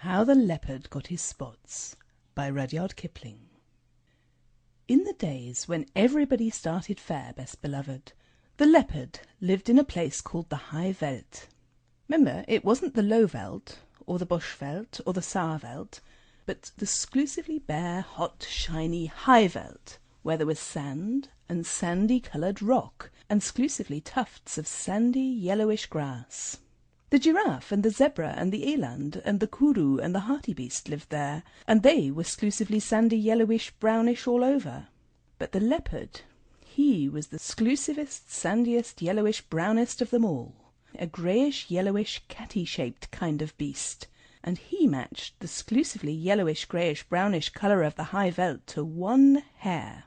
How the Leopard Got His Spots by Rudyard Kipling. In the days when everybody started fair, best beloved, the leopard lived in a place called the High Veld. Remember, it wasn't the Low Veld, or the Bush Veld, or the Sour Veld, but the exclusively bare, hot, shiny High Veld, where there was sand and sandy-coloured rock, and exclusively tufts of sandy, yellowish grass. The giraffe and the zebra and the eland and the kudu and the hartebeest lived there, and they were exclusively sandy, yellowish, brownish all over. But the leopard, he was the exclusivest, sandiest, yellowish, brownest of them all, a greyish, yellowish, Cathy-shaped kind of beast, and he matched the exclusively yellowish, greyish, brownish colour of the High Veld to one hair.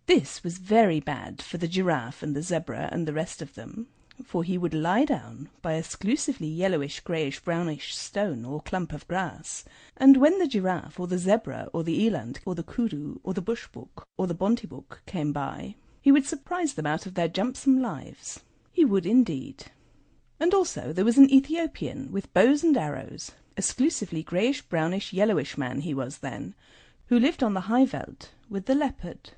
This was very bad for the giraffe and the zebra and the rest of them, for he would lie down by a exclusively yellowish, greyish, brownish stone or clump of grass, and when the giraffe or the zebra or the eland or the kudu or the bushbook or the bontibook came by, he would surprise them out of their jumpsome lives. He would indeed. And also there was an Ethiopian with bows and arrows, exclusively greyish, brownish, yellowish man he was then, who lived on the High Veld with the leopard,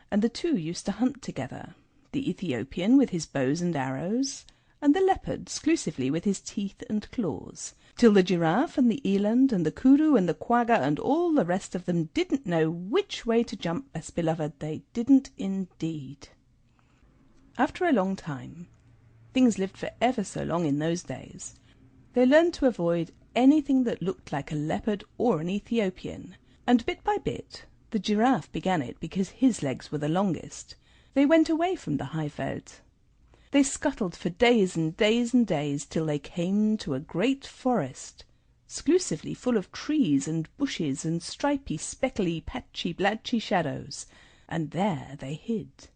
and the two used to hunt together, the Ethiopian with his bows and arrows, and the leopard exclusively with his teeth and claws, till the giraffe and the eland and the kudu and the quagga and all the rest of them didn't know which way to jump, best beloved, they didn't indeed. After a long time, things lived for ever so long in those days, they learned to avoid anything that looked like a leopard or an Ethiopian, and bit by bit the giraffe began it because his legs were the longest. They went away from the High Veld. They scuttled for days and days and days till they came to a great forest, exclusively full of trees and bushes and stripy, speckly, patchy, blatchy shadows, and there they hid.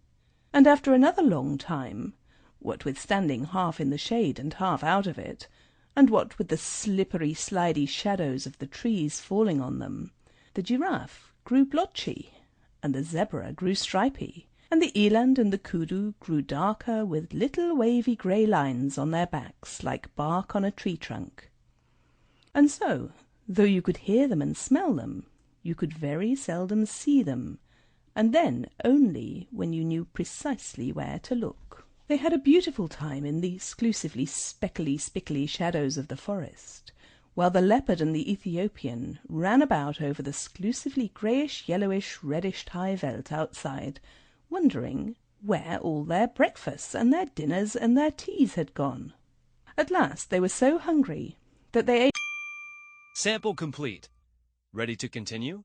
And after another long time, what with standing half in the shade and half out of it, and what with the slippery, slidey shadows of the trees falling on them, the giraffe grew blotchy, and the zebra grew stripy, and the eland and the kudu grew darker with little wavy grey lines on their backs like bark on a tree trunk. And so, though you could hear them and smell them, you could very seldom see them, and then only when you knew precisely where to look. They had a beautiful time in the exclusively speckly, spickly shadows of the forest, while the leopard and the Ethiopian ran about over the exclusively greyish, yellowish, reddish High Veld outside, wondering where all their breakfasts and their dinners and their teas had gone. At last they were so hungry that they ate. Sample complete. Ready to continue?